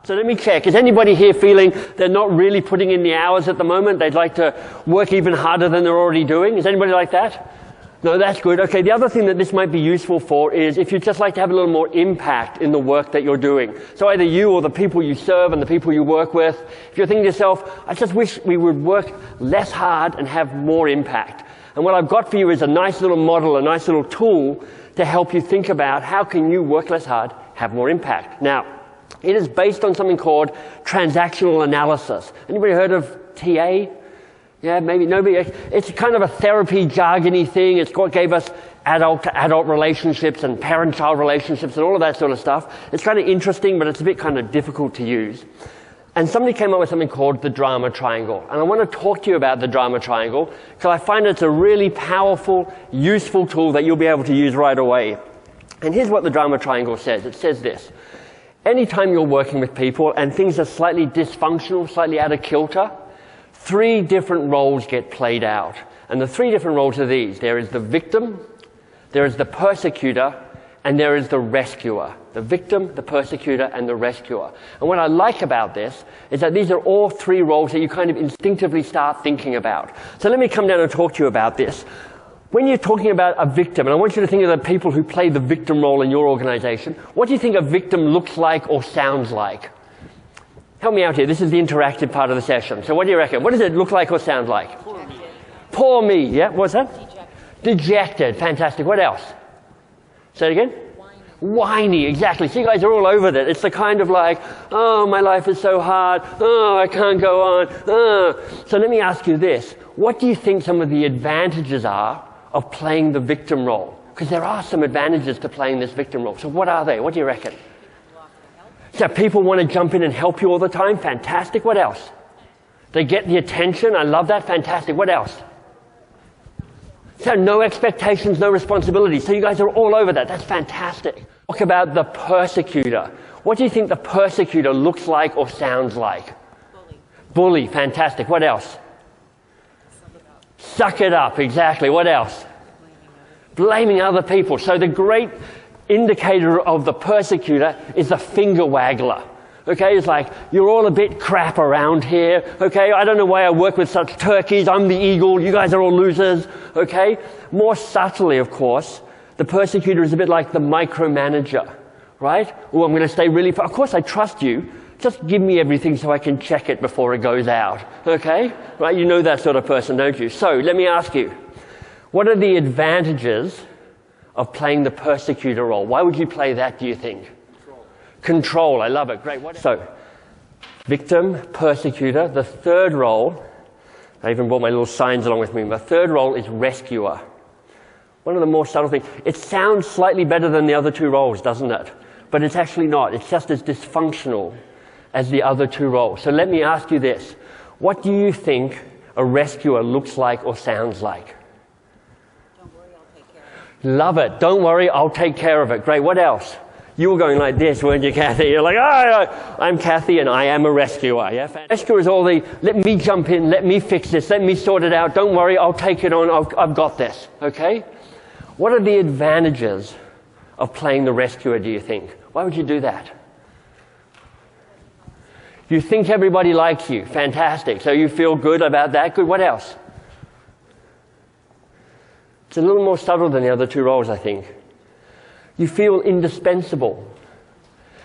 So let me check. Is anybody here feeling they're not really putting in the hours at the moment? They'd like to work even harder than they're already doing? Is anybody like that? No, that's good. Okay, the other thing that this might be useful for is if you'd just like to have a little more impact in the work that you're doing. So either you or the people you serve and the people you work with, if you're thinking to yourself, I just wish we would work less hard and have more impact. And what I've got for you is a nice little model, a nice little tool to help you think about how can you work less hard, have more impact. Now, it is based on something called transactional analysis. Anybody heard of TA? Yeah, maybe nobody. It's kind of a therapy jargony thing. It's what gave us adult-to-adult relationships and parent-child relationships and all of that sort of stuff. It's kind of interesting, but it's a bit kind of difficult to use. And somebody came up with something called the drama triangle. And I want to talk to you about the drama triangle because I find it's a really powerful, useful tool that you'll be able to use right away. And here's what the drama triangle says. It says this. Anytime you're working with people and things are slightly dysfunctional, slightly out of kilter, 3 different roles get played out. And the 3 different roles are these. There is the victim, there is the persecutor, and there is the rescuer. The victim, the persecutor, and the rescuer. And what I like about this is that these are all 3 roles that you kind of instinctively start thinking about. So let me come down and talk to you about this. When you're talking about a victim, and I want you to think of the people who play the victim role in your organization, what do you think a victim looks like or sounds like? Help me out here. This is the interactive part of the session. So what do you reckon? What does it look like or sound like? Poor me. Poor me. Yeah, what's that? Dejected. Dejected. Fantastic. What else? Say it again? Whiny. Whiny, exactly. So you guys are all over that. It's the kind of like, oh, my life is so hard. Oh, I can't go on. Oh. So let me ask you this. What do you think some of the advantages are of playing the victim role? Because there are some advantages to playing this victim role. So what are they? What do you reckon? So people want to jump in and help you all the time. Fantastic. What else? They get the attention. I love that. Fantastic. What else? So no expectations, no responsibilities. So you guys are all over that. That's fantastic. Talk about the persecutor. What do you think the persecutor looks like or sounds like? Bully. Bully. Fantastic. What else? Suck it up. Exactly. What else? Blaming other people. So the great indicator of the persecutor is the finger waggler. Okay, it's like, you're all a bit crap around here. Okay, I don't know why I work with such turkeys. I'm the eagle. You guys are all losers. Okay, more subtly, of course, the persecutor is a bit like the micromanager, right? Oh, I'm going to stay really, of course I trust you. Just give me everything so I can check it before it goes out. Okay, right? You know that sort of person, don't you? So let me ask you, what are the advantages of playing the persecutor role? Why would you play that, do you think? Control. I love it. Great. So, victim, persecutor. The third role, I even brought my little signs along with me. The third role is rescuer. One of the more subtle things. It sounds slightly better than the other 2 roles, doesn't it? But it's actually not. It's just as dysfunctional as the other 2 roles. So let me ask you this. What do you think a rescuer looks like or sounds like? Love it. Don't worry, I'll take care of it. Great. What else? You were going like this, weren't you, Kathy? You're like, oh, I'm Kathy and I am a rescuer. Yeah? Rescuer is all the, let me jump in, let me fix this, let me sort it out. Don't worry, I'll take it on. I've got this. Okay? What are the advantages of playing the rescuer, do you think? Why would you do that? You think everybody likes you. Fantastic. So you feel good about that. Good. What else? It's a little more subtle than the other 2 roles, I think. You feel indispensable.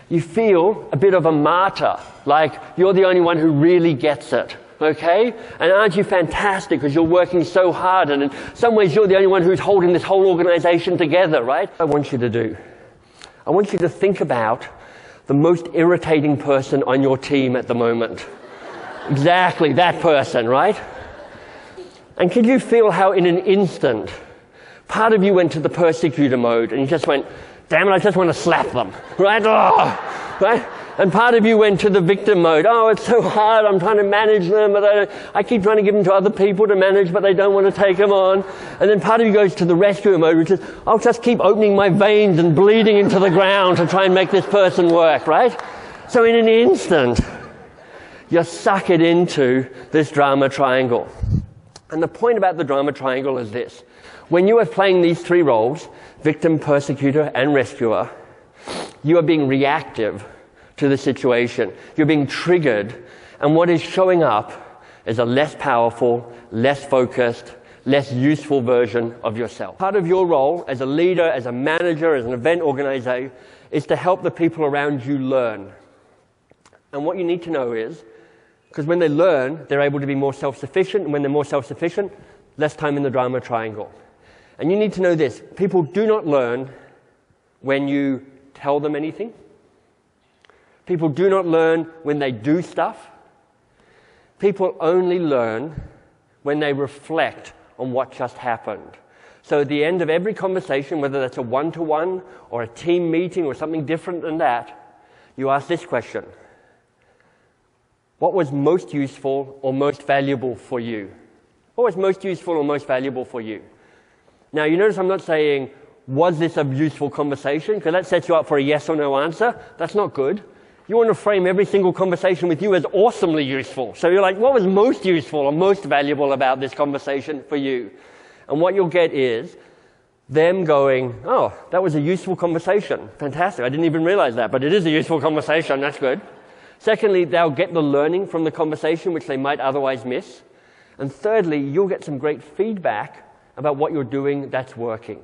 You feel a bit of a martyr, like you're the only one who really gets it, okay? And aren't you fantastic because you're working so hard and in some ways you're the only one who's holding this whole organization together, right? I want you to do. I want you to think about the most irritating person on your team at the moment. Exactly, that person, right? And can you feel how in an instant part of you went to the persecutor mode and you just went, damn it, I just want to slap them, right? Oh, right? And part of you went to the victim mode. Oh, it's so hard. I'm trying to manage them, but I keep trying to give them to other people to manage, but they don't want to take them on. And then part of you goes to the rescuer mode, which is, I'll just keep opening my veins and bleeding into the ground to try and make this person work, right? So in an instant, you suck it into this drama triangle. And the point about the drama triangle is this. When you are playing these 3 roles, victim, persecutor, and rescuer, you are being reactive to the situation. You're being triggered, and what is showing up is a less powerful, less focused, less useful version of yourself. Part of your role as a leader, as a manager, as an event organizer, is to help the people around you learn. And what you need to know is, because when they learn, they're able to be more self-sufficient, and when they're more self-sufficient, less time in the drama triangle. And you need to know this: people do not learn when you tell them anything. People do not learn when they do stuff. People only learn when they reflect on what just happened. So at the end of every conversation, whether that's a one-to-one or a team meeting or something different than that, you ask this question: what was most useful or most valuable for you? What was most useful or most valuable for you? Now, you notice I'm not saying, was this a useful conversation? Because that sets you up for a yes or no answer. That's not good. You want to frame every single conversation with you as awesomely useful. So you're like, what was most useful or most valuable about this conversation for you? And what you'll get is them going, oh, that was a useful conversation. Fantastic. I didn't even realize that, but it is a useful conversation. That's good. Secondly, they'll get the learning from the conversation, which they might otherwise miss. And thirdly, you'll get some great feedback about what you're doing that's working.